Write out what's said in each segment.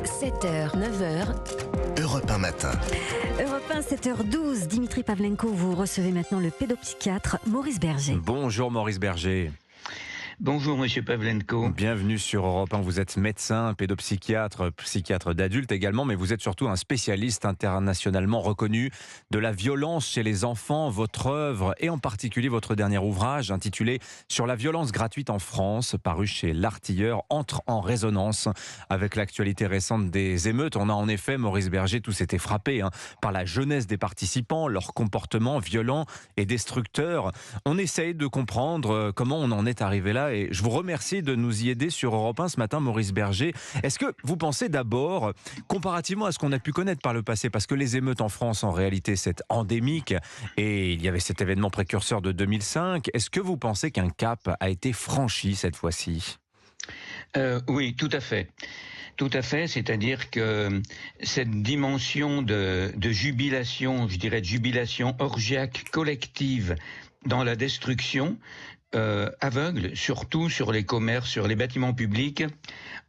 7h, 9h. Europe 1 matin. Europe 1, 7h12. Dimitri Pavlenko, vous recevez maintenant le pédopsychiatre Maurice Berger. Bonjour Maurice Berger. Bonjour Monsieur Pavlenko. Bienvenue sur Europe 1. Vous êtes médecin, pédopsychiatre, psychiatre d'adultes également, mais vous êtes surtout un spécialiste internationalement reconnu de la violence chez les enfants. Votre œuvre, et en particulier votre dernier ouvrage intitulé « Sur la violence gratuite en France », paru chez L'Artilleur, entre en résonance avec l'actualité récente des émeutes. On a en effet, Maurice Berger, tous été frappés par la jeunesse des participants, leur comportement violent et destructeur. On essaye de comprendre comment on en est arrivé là. Et je vous remercie de nous y aider sur Europe 1 ce matin, Maurice Berger. Est-ce que vous pensez d'abord, comparativement à ce qu'on a pu connaître par le passé, parce que les émeutes en France, en réalité, c'est endémique, et il y avait cet événement précurseur de 2005, est-ce que vous pensez qu'un cap a été franchi cette fois-ci ? Oui, tout à fait. Tout à fait, c'est-à-dire que cette dimension de jubilation, je dirais de jubilation orgiaque collective dans la destruction, aveugle, surtout sur les commerces, sur les bâtiments publics,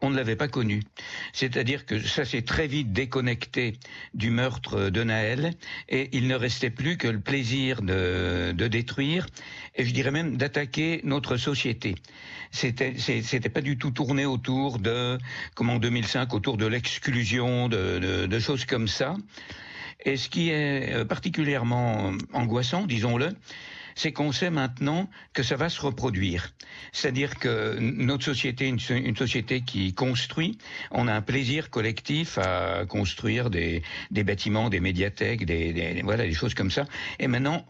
on ne l'avait pas connu. C'est-à-dire que ça s'est très vite déconnecté du meurtre de Naël, et il ne restait plus que le plaisir de détruire, et je dirais même d'attaquer notre société. C'était pas du tout tourné autour de, comme en 2005, autour de l'exclusion, de choses comme ça. Et ce qui est particulièrement angoissant, disons-le, c'est qu'on sait maintenant que ça va se reproduire. C'est-à-dire que notre société, une société qui construit, on a un plaisir collectif à construire des bâtiments, des médiathèques, voilà, des choses comme ça. Et maintenant,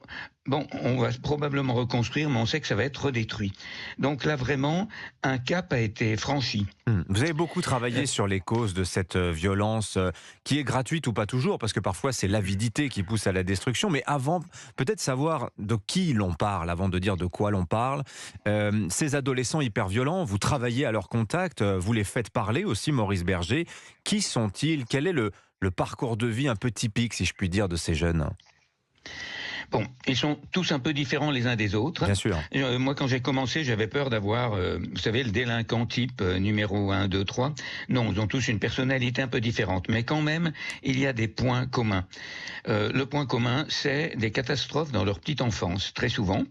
on va probablement reconstruire, mais on sait que ça va être redétruit. Donc là, vraiment, un cap a été franchi. Vous avez beaucoup travaillé sur les causes de cette violence qui est gratuite ou pas toujours, parce que parfois c'est l'avidité qui pousse à la destruction. Mais avant, peut-être savoir de qui l'on parle, avant de dire de quoi l'on parle. Ces adolescents hyper violents, vous travaillez à leur contact, vous les faites parler aussi, Maurice Berger. Qui sont-ils ? Quel est le parcours de vie un peu typique, si je puis dire, de ces jeunes ? Bon, ils sont tous un peu différents les uns des autres. Bien sûr. Moi, quand j'ai commencé, j'avais peur d'avoir, vous savez, le délinquant type numéro 1, 2, 3. Non, ils ont tous une personnalité un peu différente. Mais quand même, il y a des points communs. Le point commun, c'est des catastrophes dans leur petite enfance, très souvent.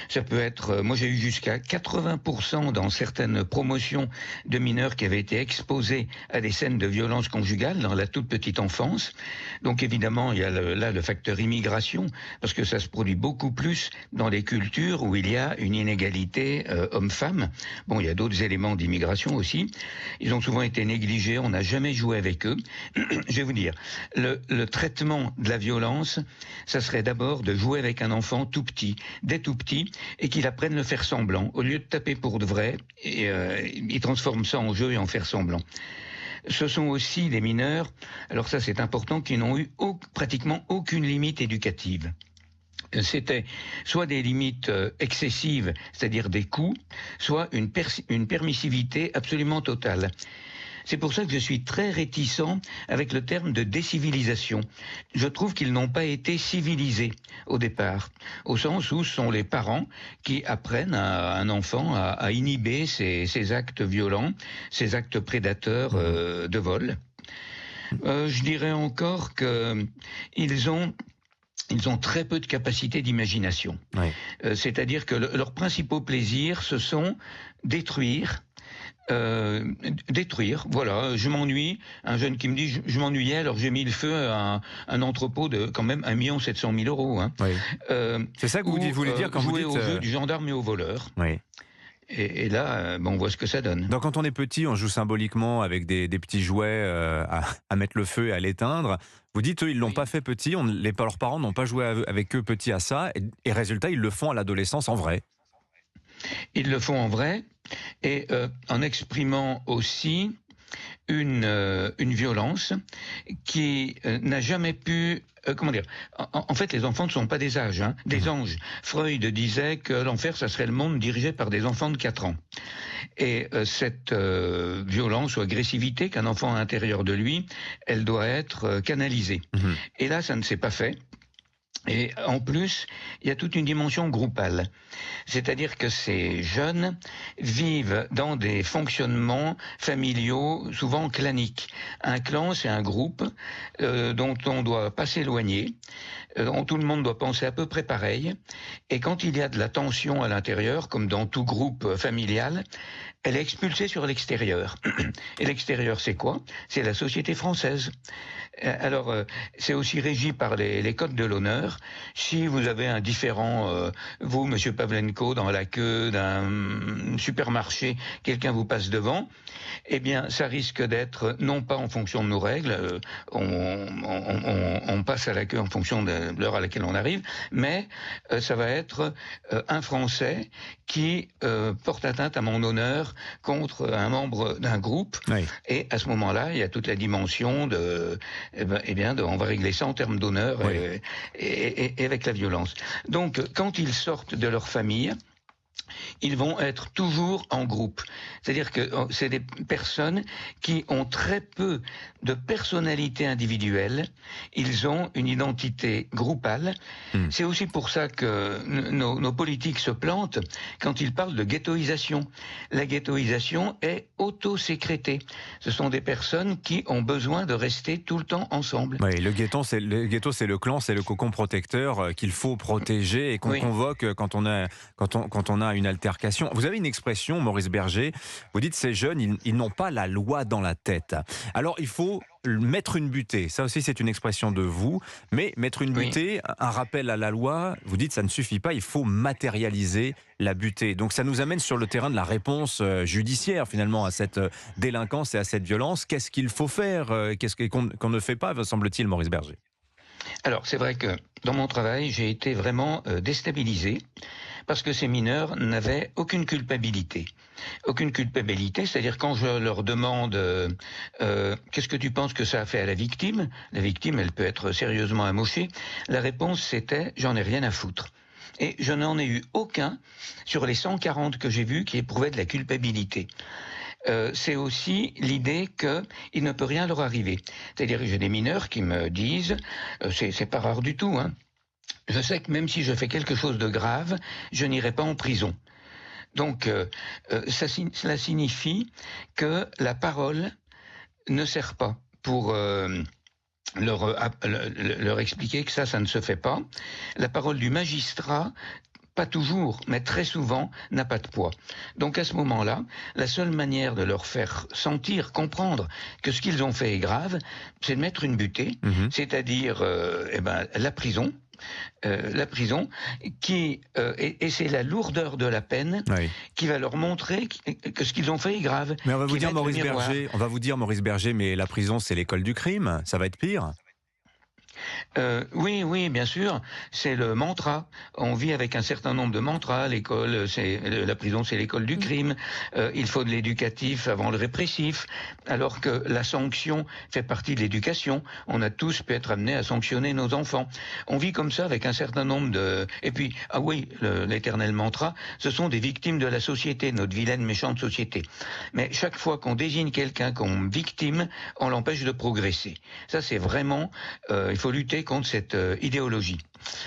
Ça peut être, moi j'ai eu jusqu'à 80% dans certaines promotions de mineurs qui avaient été exposés à des scènes de violence conjugale dans la toute petite enfance. Donc évidemment, il y a là le facteur immigration, parce que ça se produit beaucoup plus dans les cultures où il y a une inégalité homme-femme. Bon, il y a d'autres éléments d'immigration aussi. Ils ont souvent été négligés, on n'a jamais joué avec eux. Je vais vous dire, le traitement de la violence, ça serait d'abord de jouer avec un enfant tout petit, dès tout petit, et qu'il apprenne le faire semblant. Au lieu de taper pour de vrai, il transforme ça en jeu et en faire semblant. Ce sont aussi des mineurs, alors ça c'est important, qui n'ont eu pratiquement aucune limite éducative. C'était soit des limites excessives, c'est-à-dire des coups, soit une permissivité absolument totale. C'est pour ça que je suis très réticent avec le terme de décivilisation. Je trouve qu'ils n'ont pas été civilisés au départ, au sens où ce sont les parents qui apprennent à un enfant à inhiber ses actes violents, ses actes prédateurs de vol. Je dirais encore qu'ils ont très peu de capacité d'imagination. Oui. C'est-à-dire que leurs principaux plaisirs, ce sont détruire, voilà, je m'ennuie. Un jeune qui me dit je m'ennuyais, alors j'ai mis le feu à un entrepôt de quand même 1 700 000 €. Oui. C'est ça que vous voulez dire quand vous dites... Jouer au jeu du gendarme et au voleur. Oui. Et là, on voit ce que ça donne. Donc quand on est petit, on joue symboliquement avec des petits jouets à mettre le feu et à l'éteindre. Vous dites, eux, ils ne l'ont pas fait petit, leurs parents n'ont pas joué avec eux petit à ça, et résultat, ils le font à l'adolescence en vrai. Ils le font en vrai, et en exprimant aussi une violence qui n'a jamais pu... comment dire ? En fait, les enfants ne sont pas des âges, des anges. Freud disait que l'enfer, ça serait le monde dirigé par des enfants de 4 ans. Et cette violence ou agressivité qu'un enfant a à l'intérieur de lui, elle doit être canalisée. Et là, ça ne s'est pas fait. Et en plus, il y a toute une dimension groupale. C'est-à-dire que ces jeunes vivent dans des fonctionnements familiaux souvent claniques. Un clan, c'est un groupe dont on ne doit pas s'éloigner, dont tout le monde doit penser à peu près pareil. Et quand il y a de la tension à l'intérieur, comme dans tout groupe familial, elle est expulsée sur l'extérieur. Et l'extérieur, c'est quoi? C'est la société française. Alors, c'est aussi régi par les codes de l'honneur. Si vous avez un différend, vous, Monsieur Pavlenko, dans la queue d'un supermarché, quelqu'un vous passe devant, eh bien, ça risque d'être non pas en fonction de nos règles, on passe à la queue en fonction de l'heure à laquelle on arrive, mais ça va être un Français qui porte atteinte à mon honneur contre un membre d'un groupe. Oui. Et à ce moment-là, il y a toute la dimension on va régler ça en termes d'honneur Oui. et avec la violence. Donc, quand ils sortent de leur famille, ils vont être toujours en groupe. C'est-à-dire que c'est des personnes qui ont très peu de personnalité individuelle. Ils ont une identité groupale. C'est aussi pour ça que nos politiques se plantent quand ils parlent de ghettoisation. La ghettoisation est auto-sécrétée. Ce sont des personnes qui ont besoin de rester tout le temps ensemble. Oui, le ghetto, c'est le clan, c'est le cocon protecteur qu'il faut protéger et qu'on Oui. convoque quand on a une altercation. Vous avez une expression, Maurice Berger, vous dites ces jeunes, ils n'ont pas la loi dans la tête. Alors il faut mettre une butée, ça aussi c'est une expression de vous, mais mettre une butée, un rappel à la loi, vous dites ça ne suffit pas, il faut matérialiser la butée. Donc ça nous amène sur le terrain de la réponse judiciaire finalement à cette délinquance et à cette violence. Qu'est-ce qu'il faut faire? Qu'est-ce qu'on ne fait pas, semble-t-il, Maurice Berger? Alors, c'est vrai que dans mon travail, j'ai été vraiment déstabilisé parce que ces mineurs n'avaient aucune culpabilité. Aucune culpabilité, c'est-à-dire quand je leur demande qu'est-ce que tu penses que ça a fait à la victime, elle peut être sérieusement amochée, la réponse c'était j'en ai rien à foutre. Et je n'en ai eu aucun sur les 140 que j'ai vus qui éprouvaient de la culpabilité. C'est aussi l'idée qu'il ne peut rien leur arriver. C'est-à-dire que j'ai des mineurs qui me disent, c'est pas rare du tout, hein, je sais que même si je fais quelque chose de grave, je n'irai pas en prison. Donc, cela signifie que la parole ne sert pas pour leur expliquer que ça ne se fait pas. La parole du magistrat, pas toujours, mais très souvent, n'a pas de poids. Donc à ce moment-là, la seule manière de leur faire sentir, comprendre que ce qu'ils ont fait est grave, c'est de mettre une butée, c'est-à-dire la prison. Et c'est la lourdeur de la peine qui va leur montrer que ce qu'ils ont fait est grave. Mais on va vous dire, Maurice Berger, mais la prison c'est l'école du crime, ça va être pire. Oui, bien sûr, c'est le mantra. On vit avec un certain nombre de mantras. L'école, la prison, c'est l'école du crime. Il faut de l'éducatif avant le répressif, alors que la sanction fait partie de l'éducation. On a tous pu être amenés à sanctionner nos enfants. On vit comme ça avec un certain nombre de... Et puis, l'éternel mantra, ce sont des victimes de la société, notre vilaine, méchante société. Mais chaque fois qu'on désigne quelqu'un comme victime, on l'empêche de progresser. Ça, c'est vraiment... il faut lutter contre cette idéologie.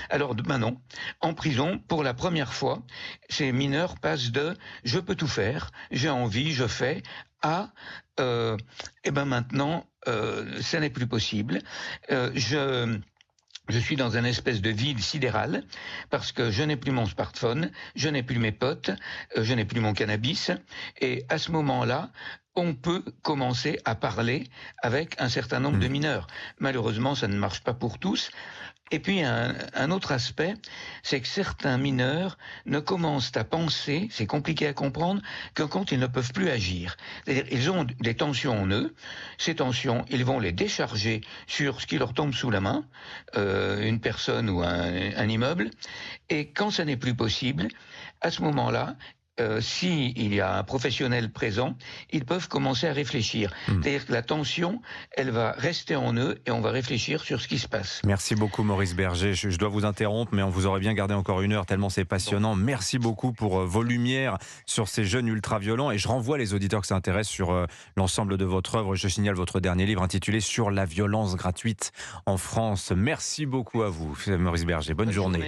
Alors maintenant, en prison, pour la première fois, ces mineurs passent de « je peux tout faire, j'ai envie, je fais » à maintenant, ça n'est plus possible. Je suis dans un espèce de vide sidéral parce que je n'ai plus mon smartphone, je n'ai plus mes potes, je n'ai plus mon cannabis. Et à ce moment-là, on peut commencer à parler avec un certain nombre de mineurs. Malheureusement, ça ne marche pas pour tous. Et puis, un autre aspect, c'est que certains mineurs ne commencent à penser, c'est compliqué à comprendre, que quand ils ne peuvent plus agir. C'est-à-dire, ils ont des tensions en eux. Ces tensions, ils vont les décharger sur ce qui leur tombe sous la main, une personne ou un immeuble. Et quand ça n'est plus possible, à ce moment-là, si il y a un professionnel présent, ils peuvent commencer à réfléchir. C'est-à-dire que la tension, elle va rester en eux et on va réfléchir sur ce qui se passe. Merci beaucoup Maurice Berger. Je dois vous interrompre, mais on vous aurait bien gardé encore une heure tellement c'est passionnant. Merci beaucoup pour vos lumières sur ces jeunes ultra-violents. Et je renvoie les auditeurs qui s'intéressent sur l'ensemble de votre œuvre. Je signale votre dernier livre intitulé Sur la violence gratuite en France. Merci beaucoup à vous, Maurice Berger. Bonne journée.